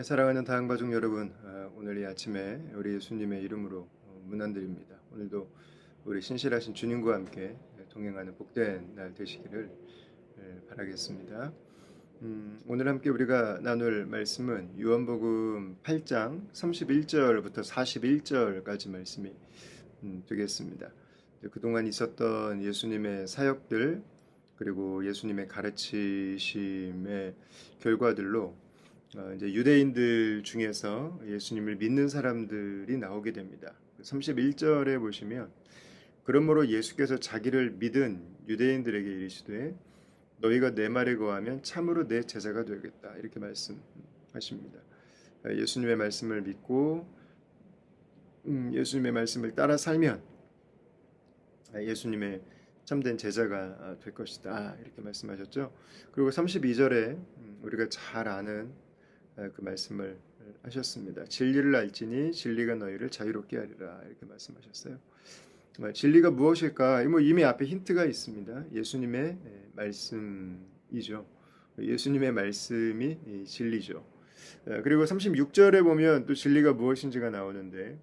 사랑하는 다항가족 여러분, 오늘 이 아침에 우리 예수님의 이름으로 문안드립니다. 오늘도 우리 신실하신 주님과 함께 동행하는 복된 날 되시기를 바라겠습니다. 오늘 함께 우리가 나눌 말씀은 요한복음 8장 31절부터 41절까지 말씀이 되겠습니다. 그동안 있었던 예수님의 사역들 그리고 예수님의 가르치심의 결과들로 이제 유대인들 중에서 예수님을 믿는 사람들이 나오게 됩니다. 31절에 보시면 그러므로 예수께서 자기를 믿은 유대인들에게 이르시되 너희가 내 말에 거하면 참으로 내 제자가 되겠다 이렇게 말씀하십니다. 예수님의 말씀을 믿고 예수님의 말씀을 따라 살면 예수님의 참된 제자가 될 것이다 이렇게 말씀하셨죠. 그리고 32절에 우리가 잘 아는 그 말씀을 하셨습니다. 진리를 알지니 진리가 너희를 자유롭게 하리라 이렇게 말씀하셨어요. 진리가 무엇일까? 이미 앞에 힌트가 있습니다. 예수님의 말씀이죠. 예수님의 말씀이 진리죠. 그리고 36절에 보면 또 진리가 무엇인지가 나오는데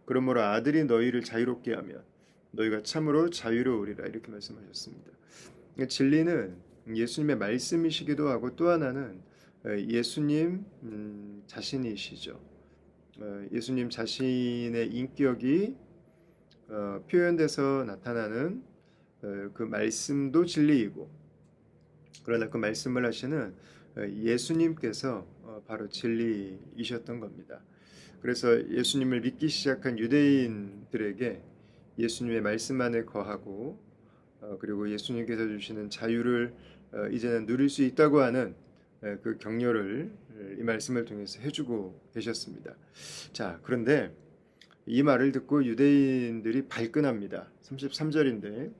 그러므로 아들이 너희를 자유롭게 하면 너희가 참으로 자유로우리라 이렇게 말씀하셨습니다. 진리는 예수님의 말씀이시기도 하고 또 하나는 예수님 자신이시죠. 예수님 자신의 인격이 표현돼서 나타나는 그 말씀도 진리이고 그러나 그 말씀을 하시는 예수님께서 바로 진리이셨던 겁니다. 그래서 예수님을 믿기 시작한 유대인들에게 예수님의 말씀 안에 거하고 그리고 예수님께서 주시는 자유를 이제는 누릴 수 있다고 하는 그 격려를 이 말씀을 통해서 해주고 계셨습니다. 자, 그런데 이 말을 듣고 유대인들이 발끈합니다. 33절인데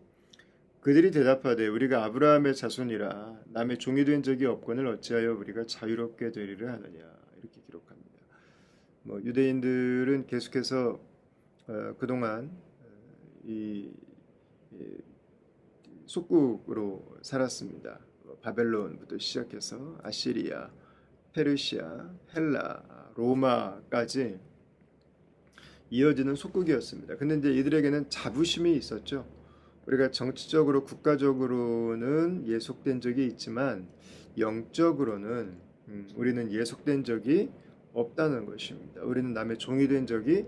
그들이 대답하되 우리가 아브라함의 자손이라 남의 종이 된 적이 없거늘 어찌하여 우리가 자유롭게 되리를 하느냐 이렇게 기록합니다. 유대인들은 계속해서 그동안 이 속국으로 살았습니다. 바벨론부터 시작해서 아시리아, 페르시아, 헬라, 로마까지 이어지는 속국이었습니다. 근데 이제 이들에게는 자부심이 있었죠. 우리가 정치적으로 국가적으로는 예속된 적이 있지만 영적으로는 우리는 예속된 적이 없다는 것입니다. 우리는 남의 종이 된 적이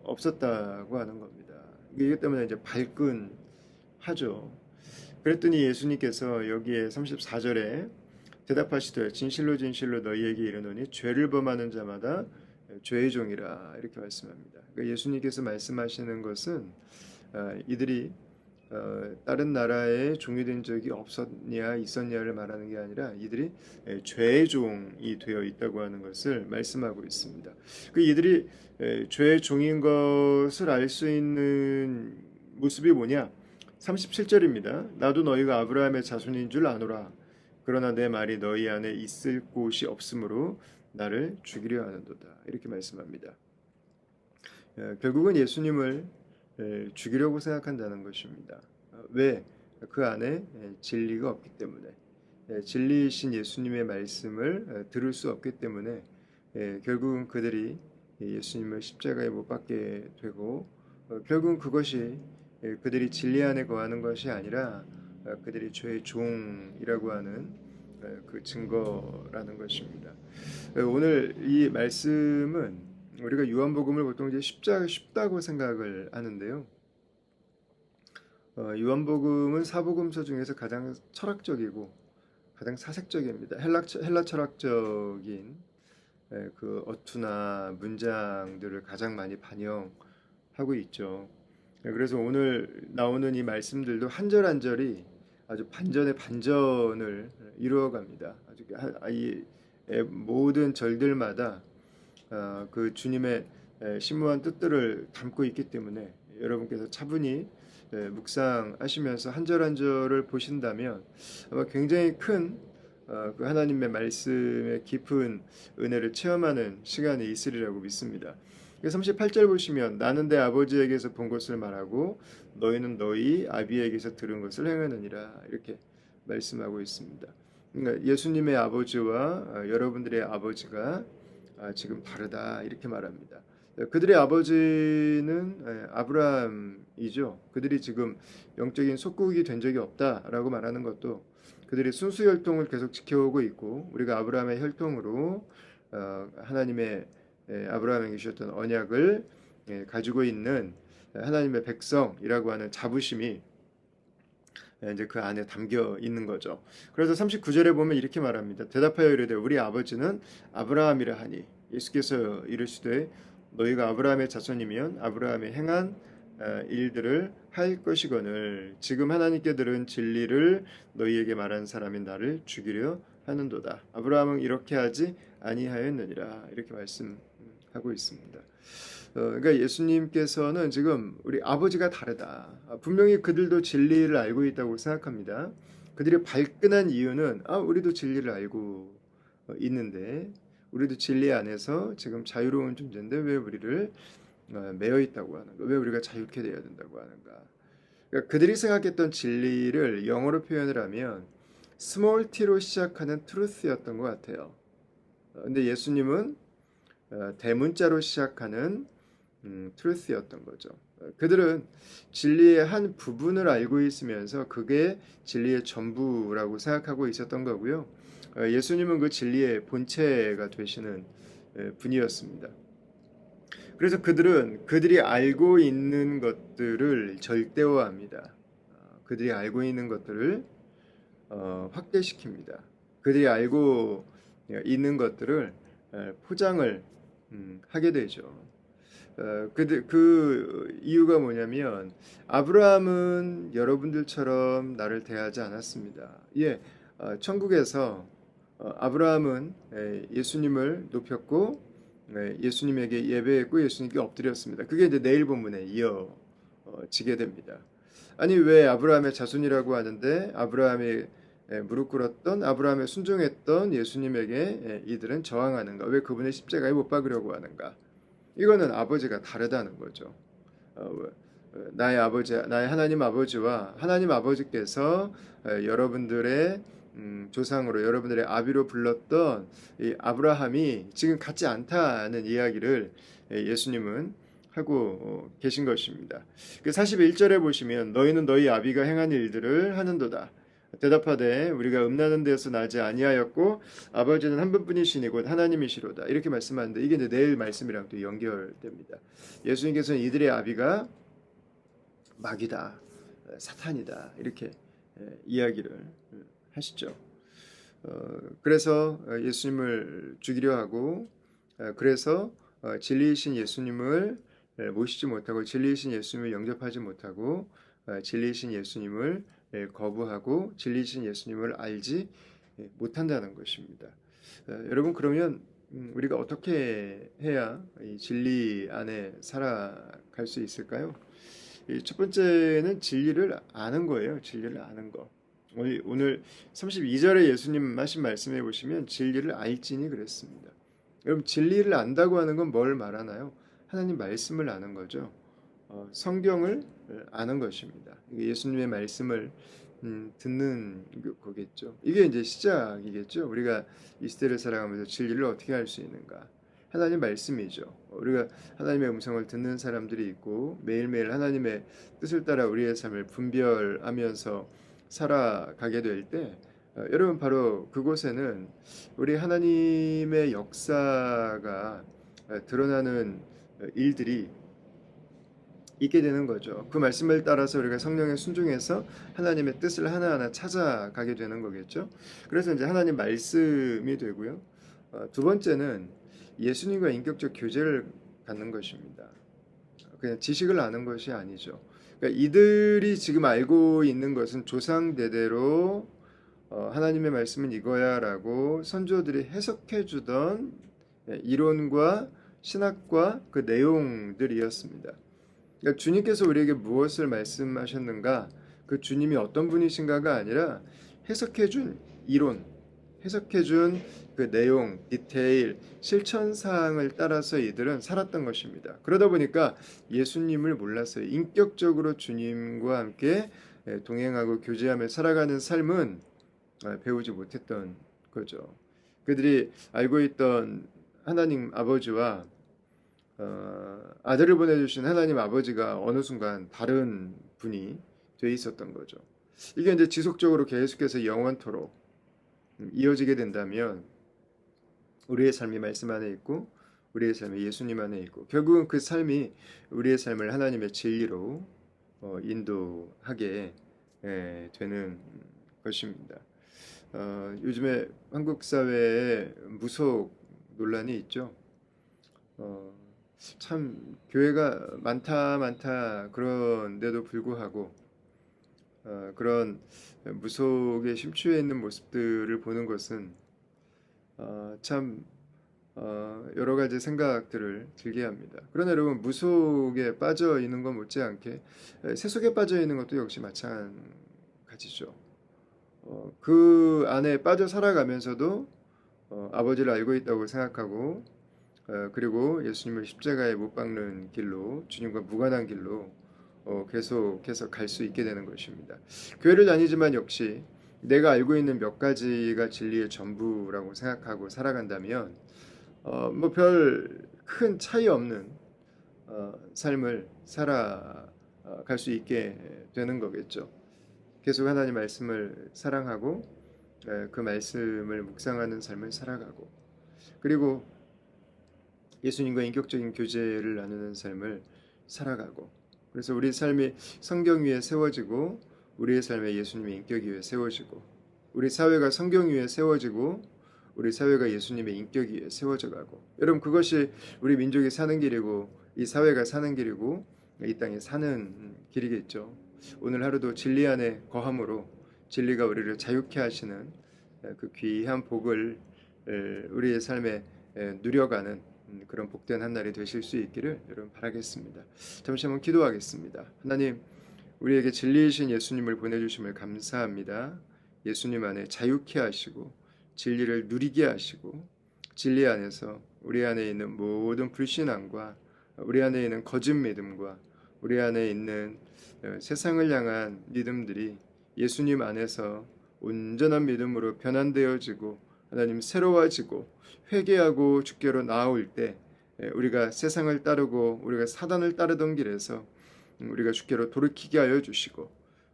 없었다고 하는 겁니다. 이것 때문에 이제 발끈하죠. 그랬더니 예수님께서 여기에 34절에 대답하시되 진실로 진실로 너희에게 이르노니 죄를 범하는 자마다 죄의 종이라 이렇게 말씀합니다. 그러니까 예수님께서 말씀하시는 것은 이들이 다른 나라에 종이 된 적이 없었냐 있었냐를 말하는 게 아니라 이들이 죄의 종이 되어 있다고 하는 것을 말씀하고 있습니다. 그 이들이 죄의 종인 것을 알 수 있는 모습이 뭐냐? 37절입니다. 나도 너희가 아브라함의 자손인 줄 아노라. 그러나 내 말이 너희 안에 있을 곳이 없으므로 나를 죽이려 하는도다. 이렇게 말씀합니다. 결국은 예수님을 죽이려고 생각한다는 것입니다. 왜? 그 안에 진리가 없기 때문에 진리이신 예수님의 말씀을 들을 수 없기 때문에 결국은 그들이 예수님을 십자가에 못 박게 되고 결국은 그것이 그들이 진리 안에 거하는 것이 아니라 그들이 죄의 종이라고 하는 그 증거라는 것입니다. 오늘 이 말씀은 우리가 요한복음을 보통 이제 쉽다고 생각을 하는데요. 요한복음은 사복음서 중에서 가장 철학적이고 가장 사색적입니다. 헬라 철학적인 그 어투나 문장들을 가장 많이 반영하고 있죠. 그래서 오늘 나오는 이 말씀들도 한 절 한 절이 아주 반전의 반전을 이루어갑니다. 아주 이 모든 절들마다 그 주님의 심오한 뜻들을 담고 있기 때문에 여러분께서 차분히 묵상하시면서 한 절 한 절을 보신다면 아마 굉장히 큰 그 하나님의 말씀의 깊은 은혜를 체험하는 시간이 있으리라고 믿습니다. 38절 보시면 나는 내 아버지에게서 본 것을 말하고 너희는 너희 아비에게서 들은 것을 행하느니라 이렇게 말씀하고 있습니다. 그러니까 예수님의 아버지와 여러분들의 아버지가 지금 다르다 이렇게 말합니다. 그들의 아버지는 아브라함이죠. 그들이 지금 영적인 속국이 된 적이 없다라고 말하는 것도 그들이 순수 혈통을 계속 지켜오고 있고 우리가 아브라함의 혈통으로 하나님의 아브라함에게 주셨던 언약을 가지고 있는 하나님의 백성이라고 하는 자부심이 이제 그 안에 담겨 있는 거죠. 그래서 39절에 보면 이렇게 말합니다. 대답하여 이르되 우리 아버지는 아브라함이라 하니 예수께서 이르시되 너희가 아브라함의 자손이면 아브라함이 행한 일들을 할 것이거늘 지금 하나님께 들은 진리를 너희에게 말한 사람이 나를 죽이려 하는도다. 아브라함은 이렇게 하지 아니하였느니라 이렇게 말씀하고 있습니다. 그러니까 예수님께서는 지금 우리 아버지가 다르다. 분명히 그들도 진리를 알고 있다고 생각합니다. 그들이 발끈한 이유는 우리도 진리를 알고 있는데 우리도 진리 안에서 지금 자유로운 존재인데 왜 우리를 매여 있다고 하는가? 왜 우리가 자유케 되어야 된다고 하는가? 그러니까 그들이 생각했던 진리를 영어로 표현을 하면 스몰 t로 시작하는 truth였던 것 같아요. 근데 예수님은 대문자로 시작하는 truth였던 거죠. 그들은 진리의 한 부분을 알고 있으면서 그게 진리의 전부라고 생각하고 있었던 거고요. 예수님은 그 진리의 본체가 되시는 분이었습니다. 그래서 그들은 그들이 알고 있는 것들을 절대화합니다. 그들이 알고 있는 것들을 확대시킵니다. 그들이 알고 있는 것들을 포장을 하게 되죠. 그 이유가 뭐냐면 아브라함은 여러분들처럼 나를 대하지 않았습니다. 천국에서 아브라함은 예수님을 높였고 예수님에게 예배했고 예수님께 엎드렸습니다. 그게 이제 내일 본문에 이어지게 됩니다. 아니 왜 아브라함의 자손이라고 하는데 아브라함이 무릎 꿇었던 아브라함에 순종했던 예수님에게 이들은 저항하는가? 왜 그분의 십자가에 못 박으려고 하는가? 이거는 아버지가 다르다는 거죠. 나의 아버지, 나의 하나님 아버지와 하나님 아버지께서 여러분들의 조상으로 여러분들의 아비로 불렀던 이 아브라함이 지금 같지 않다는 이야기를 예수님은 하고 계신 것입니다. 그 41절에 보시면 너희는 너희 아비가 행한 일들을 하는도다. 대답하되 우리가 음나는 데서 나지 아니하였고 아버지는 한 분뿐이시니 곧 하나님이시로다. 이렇게 말씀하는데 이게 이제 내일 말씀이랑 또 연결됩니다. 예수님께서는 이들의 아비가 마귀다, 사탄이다 이렇게 이야기를 하시죠. 그래서 예수님을 죽이려 하고 그래서 진리이신 예수님을 모시지 못하고 진리이신 예수님을 영접하지 못하고 진리이신 예수님을 거부하고 진리이신 예수님을 알지 못한다는 것입니다. 여러분 그러면 우리가 어떻게 해야 이 진리 안에 살아갈 수 있을까요? 첫 번째는 진리를 아는 거예요. 진리를 아는 거. 오늘 32절에 예수님 하신 말씀해 보시면 진리를 알지니 그랬습니다. 여러분 진리를 안다고 하는 건 뭘 말하나요? 하나님 말씀을 아는 거죠. 성경을 아는 것입니다. 예수님의 말씀을 듣는 거겠죠. 이게 이제 시작이겠죠. 우리가 이 시대를 살아가면서 진리를 어떻게 알 수 있는가? 하나님 말씀이죠. 우리가 하나님의 음성을 듣는 사람들이 있고 매일매일 하나님의 뜻을 따라 우리의 삶을 분별하면서 살아가게 될 때 여러분 바로 그곳에는 우리 하나님의 역사가 드러나는 일들이 있게 되는 거죠. 그 말씀을 따라서 우리가 성령에 순종해서 하나님의 뜻을 하나하나 찾아가게 되는 거겠죠. 그래서 이제 하나님 말씀이 되고요. 두 번째는 예수님과 인격적 교제를 갖는 것입니다. 그냥 지식을 아는 것이 아니죠. 그러니까 이들이 지금 알고 있는 것은 조상 대대로 하나님의 말씀은 이거야라고 선조들이 해석해 주던 이론과 신학과 그 내용들이었습니다. 그러니까 주님께서 우리에게 무엇을 말씀하셨는가, 그 주님이 어떤 분이신가가 아니라 해석해준 이론, 해석해준 그 내용, 디테일, 실천 사항을 따라서 이들은 살았던 것입니다. 그러다 보니까 예수님을 몰랐어요. 인격적으로 주님과 함께 동행하고 교제하며 살아가는 삶은 배우지 못했던 거죠. 그들이 알고 있던 하나님 아버지와 아들을 보내주신 하나님 아버지가 어느 순간 다른 분이 돼 있었던 거죠. 이게 이제 지속적으로 계속해서 영원토록 이어지게 된다면 우리의 삶이 말씀 안에 있고 우리의 삶이 예수님 안에 있고 결국은 그 삶이 우리의 삶을 하나님의 진리로 인도하게 되는 것입니다. 요즘에 한국 사회에 무속 논란이 있죠. 참 교회가 많다 그런데도 불구하고 그런 무속에 심취해 있는 모습들을 보는 것은 참 여러 가지 생각들을 들게 합니다. 그러나 여러분 무속에 빠져 있는 것 못지않게 세속에 빠져 있는 것도 역시 마찬가지죠. 그 안에 빠져 살아가면서도 아버지를 알고 있다고 생각하고 그리고 예수님을 십자가에 못 박는 길로 주님과 무관한 길로 계속해서 갈 수 있게 되는 것입니다. 교회를 다니지만 역시 내가 알고 있는 몇 가지가 진리의 전부라고 생각하고 살아간다면 뭐 별 큰 차이 없는 삶을 살아갈 수 있게 되는 거겠죠. 계속 하나님 말씀을 사랑하고 그 말씀을 묵상하는 삶을 살아가고 그리고 예수님과 인격적인 교제를 나누는 삶을 살아가고 그래서 우리 삶이 성경 위에 세워지고 우리의 삶에 예수님의 인격 위에 세워지고 우리 사회가 성경 위에 세워지고 우리 사회가 예수님의 인격 위에 세워져 가고 여러분 그것이 우리 민족이 사는 길이고 이 사회가 사는 길이고 이 땅에 사는 길이겠죠. 오늘 하루도 진리 안에 거함으로 진리가 우리를 자유케 하시는 그 귀한 복을 우리의 삶에 누려가는 그런 복된 한 날이 되실 수 있기를 여러분 바라겠습니다. 잠시 한번 기도하겠습니다. 하나님 우리에게 진리이신 예수님을 보내주심을 감사합니다. 예수님 안에 자유케 하시고 진리를 누리게 하시고 진리 안에서 우리 안에 있는 모든 불신앙과 우리 안에 있는 거짓 믿음과 우리 안에 있는 세상을 향한 믿음들이 예수님 안에서 온전한 믿음으로 변환되어지고 하나님 새로워지고 회개하고 주께로 나아올 때 우리가 세상을 따르고 우리가 사단을 따르던 길에서 우리가 주께로 돌이키게 하여 주시고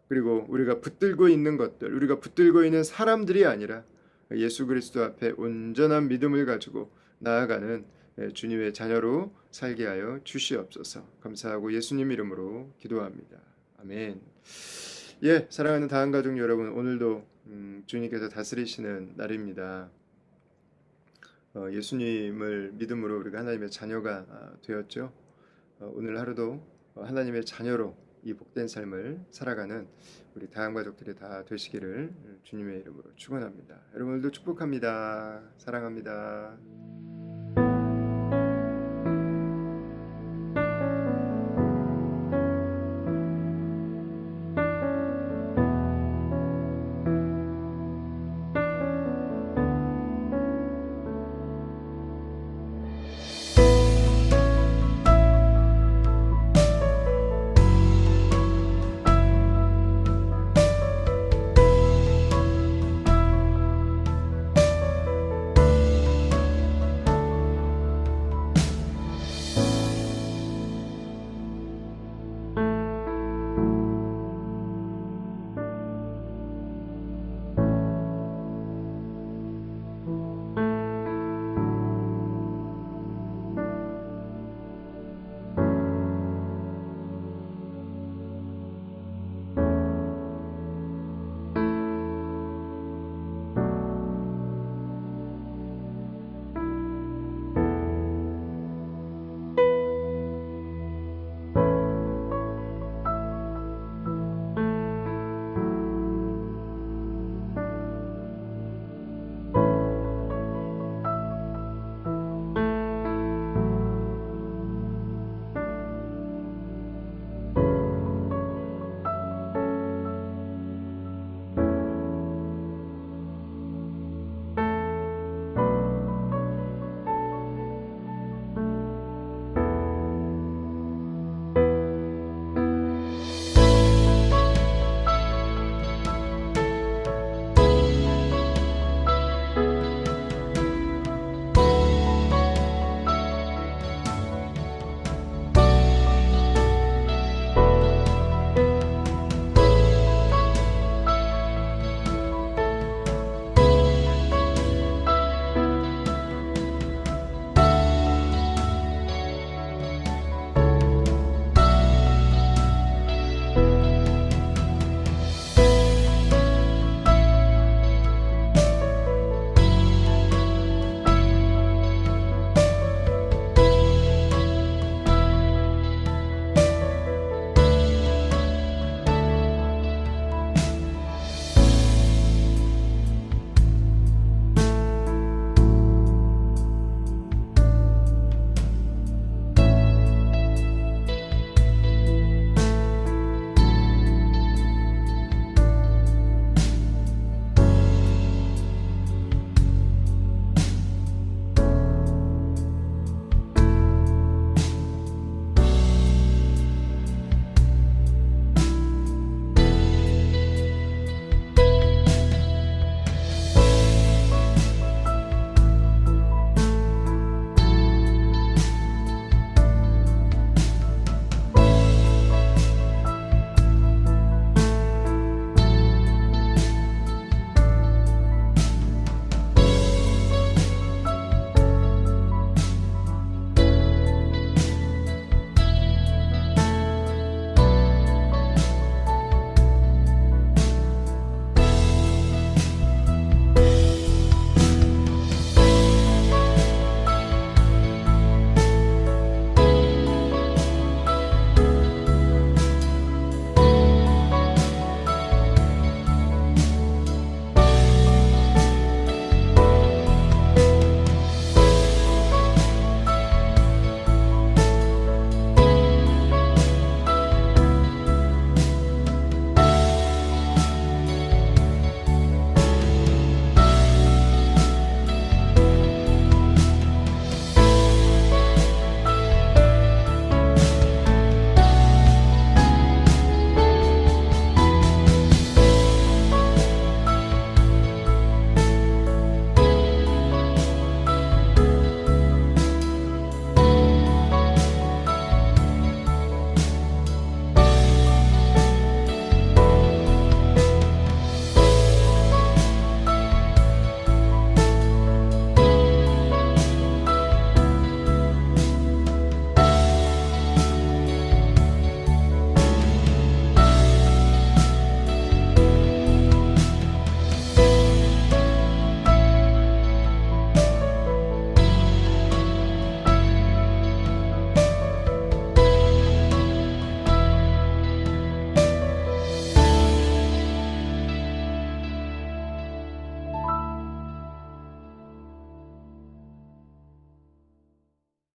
그리고 우리가 붙들고 있는 것들 우리가 붙들고 있는 사람들이 아니라 예수 그리스도 앞에 온전한 믿음을 가지고 나아가는 주님의 자녀로 살게 하여 주시옵소서. 감사하고 예수님 이름으로 기도합니다. 아멘. 예, 사랑하는 다한 가족 여러분, 오늘도 주님께서 다스리시는 날입니다. 예수님을 믿음으로 우리가 하나님의 자녀가 되었죠. 오늘 하루도 하나님의 자녀로 이 복된 삶을 살아가는 우리 다한 가족들이 다 되시기를 주님의 이름으로 축원합니다. 여러분들도 축복합니다. 사랑합니다.